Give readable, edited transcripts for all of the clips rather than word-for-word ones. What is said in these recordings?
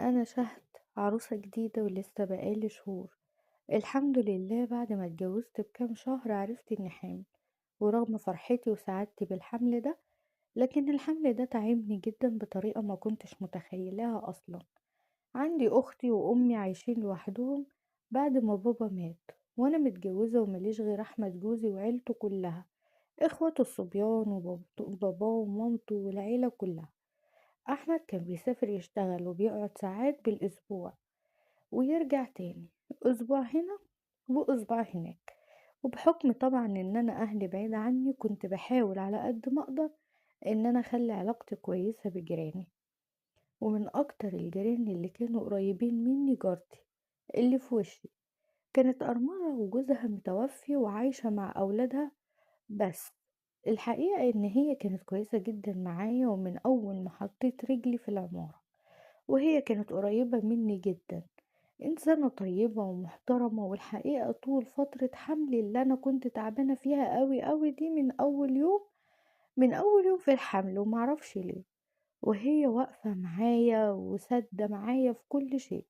أنا شهد، عروسة جديدة ولسه بقالي شهور. الحمد لله بعد ما اتجوزت بكام شهر عرفت إني حامل، ورغم فرحتي وسعادتي بالحمل ده، لكن الحمل ده تعبني جدا بطريقة ما كنتش متخيلاها أصلا. عندي أختي وأمي عايشين لوحدهم بعد ما بابا مات، وأنا متجوزة ومليش غير أحمد جوزي وعيلته كلها، إخواته الصبيان وباباه ومامته والعيلة كلها. أحمد كان بيسافر يشتغل وبيقعد ساعات بالأسبوع ويرجع تاني، أسبوع هنا وأسبوع هناك. وبحكم طبعا إن أنا أهلي بعيد عني كنت بحاول على قد ما أقدر إن أنا أخلي علاقتي كويسة بجيراني. ومن أكتر الجيران اللي كانوا قريبين مني جارتي اللي في وشي، كانت أرملة وجوزها متوفي وعايشة مع أولادها بس. الحقيقة إن هي كانت كويسة جدا معايا، ومن أول ما حطيت رجلي في العمارة وهي كانت قريبة مني جدا، إنسانة طيبة ومحترمة. والحقيقة طول فترة حملي اللي أنا كنت تعبانة فيها قوي قوي دي، من أول يوم في الحمل ومعرفش ليه، وهي واقفة معايا وسادة معايا في كل شيء.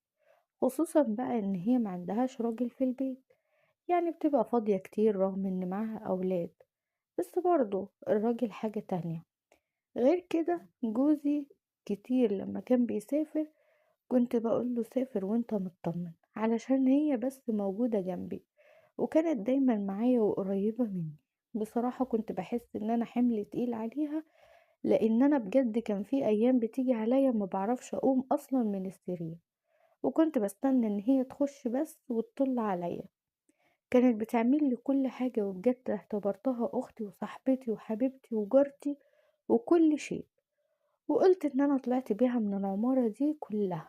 خصوصا بقى إن هي معندهاش راجل في البيت، يعني بتبقى فاضية كتير رغم إن معاها أولاد، بس برضه الراجل حاجة تانية. غير كده جوزي كتير لما كان بيسافر كنت بقول له سافر وانت مطمن، علشان هي بس موجودة جنبي، وكانت دايما معايا وقريبة مني. بصراحة كنت بحس ان انا حمل تقيل عليها، لان انا بجد كان في ايام بتيجي عليا ما بعرفش اقوم اصلا من السرير، وكنت بستنى ان هي تخش بس وتطل عليا. كانت بتعمل لي كل حاجة، وبجد اعتبرتها اختي وصاحبتي وحبيبتي وجارتي وكل شيء. وقلت ان انا طلعت بيها من العمارة دي كلها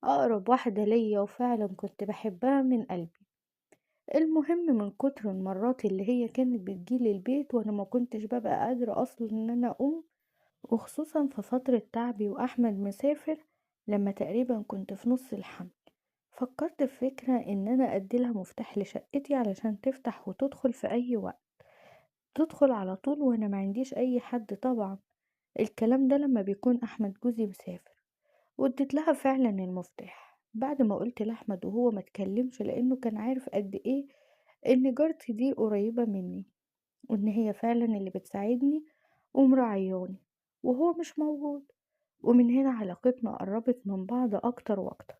أقرب واحدة ليا، وفعلا كنت بحبها من قلبي. المهم من كتر المرات اللي هي كانت بتجيلي البيت وأنا ما كنتش ببقى قادرة أصلا إن أنا أقوم، وخصوصا في فترة تعبي وأحمد مسافر لما تقريبا كنت في نص الحمل، فكرت في فكرة إن أنا أديلها مفتاح لشقتي علشان تفتح وتدخل في أي وقت، تدخل على طول وأنا ما عنديش أي حد طبعا. الكلام ده لما بيكون أحمد جوزي مسافر. واديت لها فعلا المفتاح بعد ما قلت لأحمد، وهو ما اتكلمش لأنه كان عارف قد ايه ان جارتي دي قريبة مني، وان هي فعلا اللي بتساعدني ومراعياني وهو مش موجود. ومن هنا علاقتنا قربت من بعض أكتر وأكتر،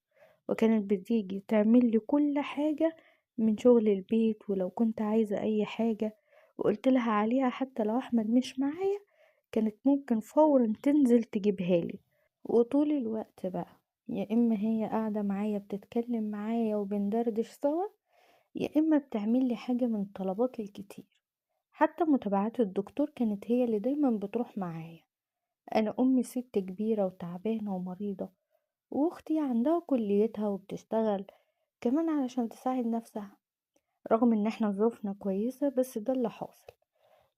وكانت بتيجي تعمل لي كل حاجة من شغل البيت، ولو كنت عايزة أي حاجة وقلت لها عليها حتى لو أحمد مش معايا كانت ممكن فورا تنزل تجيبها لي. وطول الوقت بقى يا إما هي قاعدة معايا بتتكلم معايا وبندردش سوا، يا إما بتعمل لي حاجة من طلباتي الكتير. حتى متابعات الدكتور كانت هي اللي دايما بتروح معايا. أنا أمي ست كبيرة وتعبانة ومريضة، وأختي عندها كليتها وبتشتغل كمان علشان تساعد نفسها، رغم إن احنا ظروفنا كويسة بس ده اللي حاصل.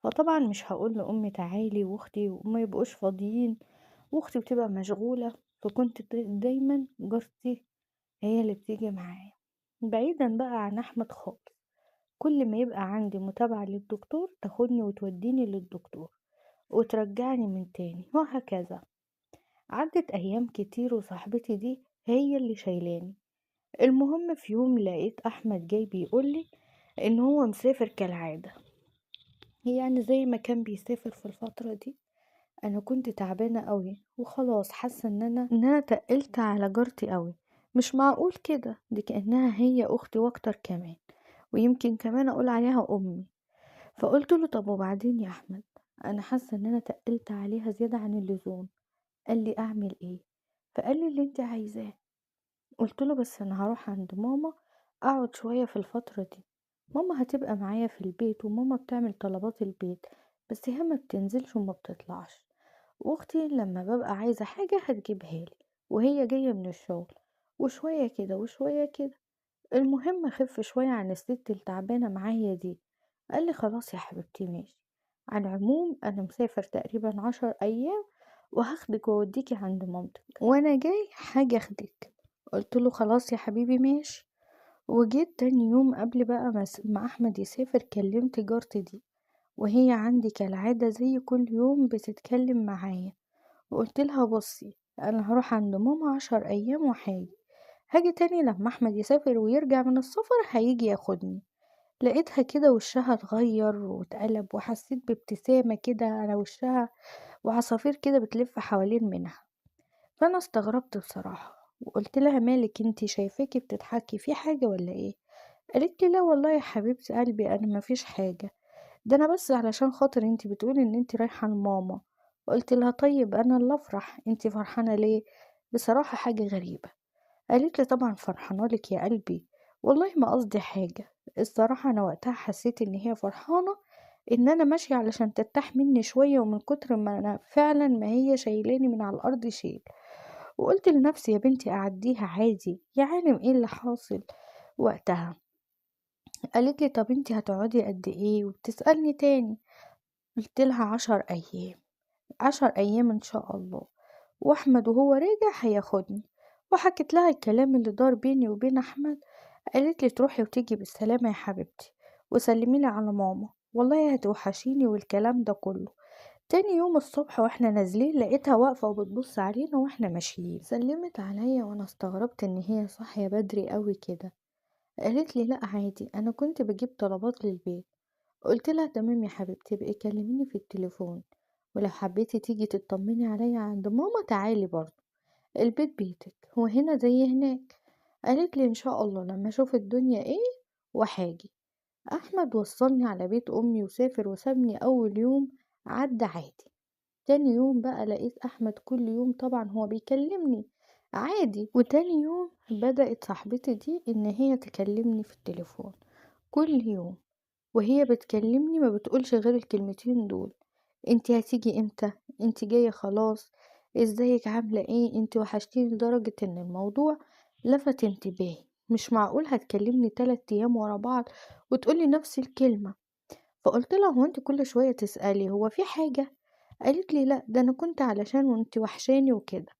فطبعا مش هقول لأمي تعالي واختي وما يبقوش فاضيين، واختي بتبقى مشغولة، فكنت دايما جارتي هي اللي بتيجي معايا. بعيدا بقى عن أحمد خالص، كل ما يبقى عندي متابعة للدكتور تاخدني وتوديني للدكتور وترجعني من تاني وهكذا. عدت أيام كتير وصاحبتي دي هي اللي شايلاني. المهم في يوم لقيت أحمد جاي بيقولي إن هو مسافر كالعادة، يعني زي ما كان بيسافر في الفترة دي. انا كنت تعبانه قوي وخلاص، حاسه ان انا تقلت على جارتي قوي. مش معقول كده، دي كانها هي اختي واكتر كمان، ويمكن كمان اقول عليها امي. فقلت له طب وبعدين يا احمد، انا حاسه ان انا تقلت عليها زياده عن اللزوم. قال لي اعمل ايه؟ فقال لي اللي انت عايزاه. قلت له بس انا هروح عند ماما اقعد شويه في الفتره دي، ماما هتبقى معايا في البيت وماما بتعمل طلبات البيت، بس هي ما بتنزلش وما بتطلعش، واختي لما ببقى عايزة حاجة هتجيبها لي وهي جاية من الشغل، وشوية كده وشوية كده. المهم اخف شوية عن الست التعبانة معايا دي. قال لي خلاص يا حبيبتي ماشي، على العموم انا مسافر تقريبا 10 ايام، وهاخدك واوديكي عند مامتك وانا جاي حاجة اخدك. قلت له خلاص يا حبيبي ماشي. وجيت تاني يوم قبل بقى ما احمد يسافر كلمت جارتي دي، وهي عندي كالعادة زي كل يوم بتتكلم معايا، وقلت لها بصي، أنا هروح عند ماما 10 أيام وهاجي. هاجي تاني لما أحمد يسافر ويرجع من السفر هيجي ياخدني. لقيتها كده وشها اتغير واتقلب، وحسيت بابتسامة كده على وشها وعصافير كده بتلف حوالين منها. فأنا استغربت بصراحة وقلت لها مالك انتي، شايفاكي بتضحكي، في حاجة ولا ايه؟ قالت لي لا والله يا حبيبتي قلبي انا مفيش حاجة، ده انا بس علشان خاطر انتي بتقولي ان انتي رايحة لماما. قلت لها طيب انا اللي افرح، انتي فرحانة ليه؟ بصراحة حاجة غريبة. قالت لي طبعا فرحانة لك يا قلبي، والله ما قصدي حاجة. الصراحة انا وقتها حسيت ان هي فرحانة ان انا ماشية علشان ترتاح مني شوية، ومن كتر ما انا فعلا ما هي شايلاني من على الارض شيل. وقلت لنفسي يا بنتي أعديها عادي، يا عالم ايه اللي حاصل وقتها. قالت لي طب انتي هتقعدي قد ايه وبتسألني تاني؟ قلت لها 10 أيام. 10 أيام إن شاء الله، وأحمد وهو راجع هياخدني. وحكيت لها الكلام اللي دار بيني وبين أحمد. قالت لي تروحي وتيجي بالسلامة يا حبيبتي، وسلميلي على ماما، والله هتوحشيني والكلام ده كله. تاني يوم الصبح واحنا نازلين لقيتها واقفة وبتبص علينا واحنا ماشيين، سلمت عليا وانا استغربت ان هي صاحية بدري قوي كده. قالت لي لا عادي، انا كنت بجيب طلبات للبيت. قلت لها تمام يا حبيبتي، بقي كلميني في التليفون، ولو حبيتي تيجي تطمني عليا عند ماما تعالي برضه، البيت بيتك هو هنا زي هناك. قالت لي ان شاء الله لما اشوف الدنيا ايه وحاجي. احمد وصلني على بيت امي وسافر وسابني. اول يوم عدى عادي. تاني يوم بقى لقيت احمد كل يوم طبعا هو بيكلمني عادي. وتاني يوم بدأت صاحبتي دي ان هي تكلمني في التليفون كل يوم، وهي بتكلمني ما بتقولش غير الكلمتين دول: انتي هتيجي امتى؟ انتي جاية خلاص؟ ازيك عاملة ايه؟ انتي وحشتيني. لدرجة ان الموضوع لفت انتباهي. مش معقول هتكلمني 3 ايام ورا بعض وتقولي نفس الكلمة. فقلت لها هو انت كل شوية تسألي هو في حاجة؟ قالت لي لا، ده انا كنت علشان وانت وحشاني وكده.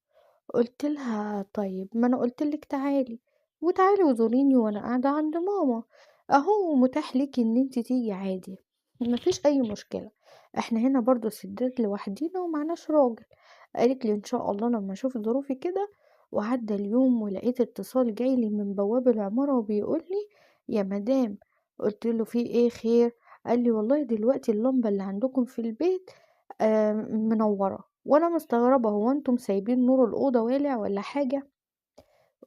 قلت لها طيب ما انا قلت لك تعالي، وتعالي وزوريني وانا قاعدة عند ماما، اهو متاح ليكي ان انت تيجي عادي، مفيش اي مشكلة، احنا هنا برضو سدات لوحدينا ومعناش راجل. قالت لي ان شاء الله لما اشوف ظروفي كده. وعدى اليوم ولقيت اتصال جايلي من بواب العمارة وبيقول لي يا مدام. قلت له في ايه خير؟ قال لي والله دلوقتي اللمبة اللي عندكم في البيت منورة، وانا مستغربة هو انتم سايبين نور الأوضة والع ولا حاجة؟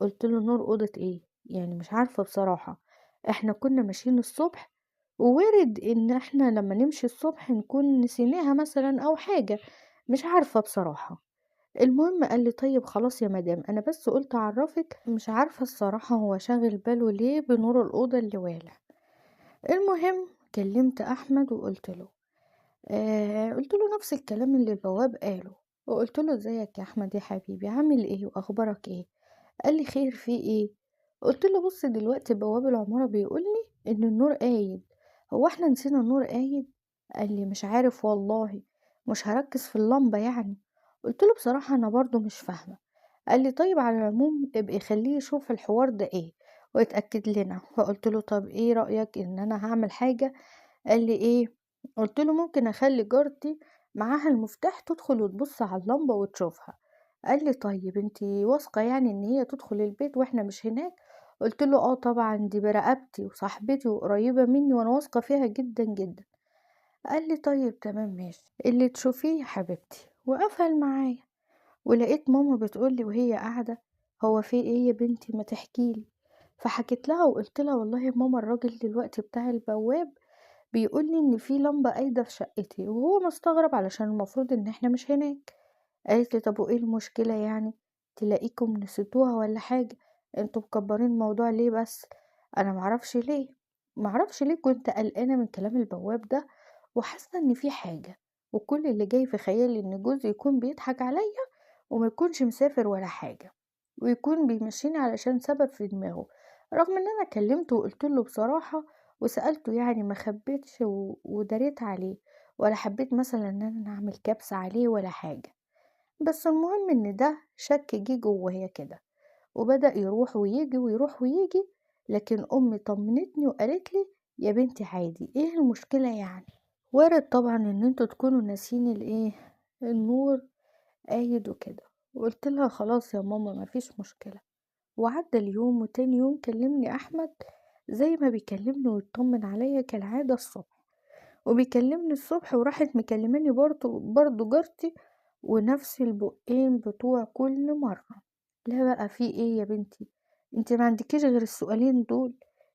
قلت له نور أوضة ايه يعني؟ مش عارفة بصراحة، احنا كنا ماشيين الصبح، ووارد ان احنا لما نمشي الصبح نكون نسيناها مثلا او حاجة، مش عارفة بصراحة. المهم قال لي طيب خلاص يا مدام، انا بس قلت اعرفك، مش عارفة الصراحة هو شاغل باله ليه بنور الأوضة اللي والع. المهم كلمت احمد وقلت له قلت له نفس الكلام اللي البواب قاله. وقلت له ازيك يا احمد يا حبيبي، عامل ايه واخبارك ايه؟ قال لي خير في ايه؟ قلت له بص دلوقتي بواب العمارة بيقول لي ان النور قايد، هو احنا نسينا النور قايد؟ قال لي مش عارف والله، مش هركز في اللمبة يعني. قلت له بصراحة انا برضو مش فاهمة. قال لي طيب على العموم ابقي خليه يشوف الحوار ده ايه ويتأكد لنا. فقلت له طب ايه رأيك ان انا هعمل حاجة؟ قال لي ايه؟ قلت له ممكن اخلي جارتي معاها المفتاح تدخل وتبص على اللمبة وتشوفها. قال لي طيب انتي واثقة يعني ان هي تدخل البيت واحنا مش هناك؟ قلت له اه طبعا، دي برقبتي وصاحبتي وقريبة مني وانا واثقة فيها جدا جدا. قال لي طيب تمام ماشي اللي تشوفيه يا حبيبتي، وقفل معايا. ولقيت ماما بتقولي وهي قاعدة هو في ايه يا بنتي ما تحكيلي؟ فحكيت لها وقلت لها والله يا ماما الراجل دلوقتي بتاع البواب بيقول لي ان في لمبة قايدة في شقتي، وهو مستغرب علشان المفروض ان احنا مش هناك. قالت لي طب وايه المشكلة يعني؟ تلاقيكم نسيتوها ولا حاجة؟ انتوا مكبرين الموضوع ليه بس؟ انا معرفش ليه كنت قلقانة من كلام البواب ده، وحاسة ان في حاجة، وكل اللي جاي في خيالي ان جوزي يكون بيضحك عليا وما يكونش مسافر ولا حاجة، ويكون بيمشيني علشان سبب في دماغه. رغم ان انا كلمته وقلت له بصراحة وسألته، يعني ما خبيتش وداريت عليه، ولا حبيت مثلا ان انا اعمل كبس عليه ولا حاجة. بس المهم ان ده شك جه جوايا كده، وبدأ يروح ويجي ويروح ويجي. لكن امي طمنتني وقالت لي يا بنتي عادي، ايه المشكلة يعني؟ وارد طبعا ان انتوا تكونوا ناسين الايه، النور قايد وكده. وقلت لها خلاص يا ماما مفيش مشكلة. وعدى اليوم وتاني يوم كلمني أحمد زي ما بيكلمني ويطمن عليا كالعادة الصبح، وبيكلمني الصبح وراحت مكلماني برضو جارتي، ونفس البقين بتوع كل مرة. لا بقى في ايه يا بنتي؟ انت ما عندكيش غير السؤالين دول؟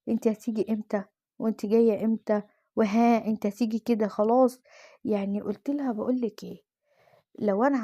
انت هتيجي امتى؟ وانت جاية امتى؟ وها انت هتيجي كده خلاص؟ يعني قلت لها بقولك ايه، لو انا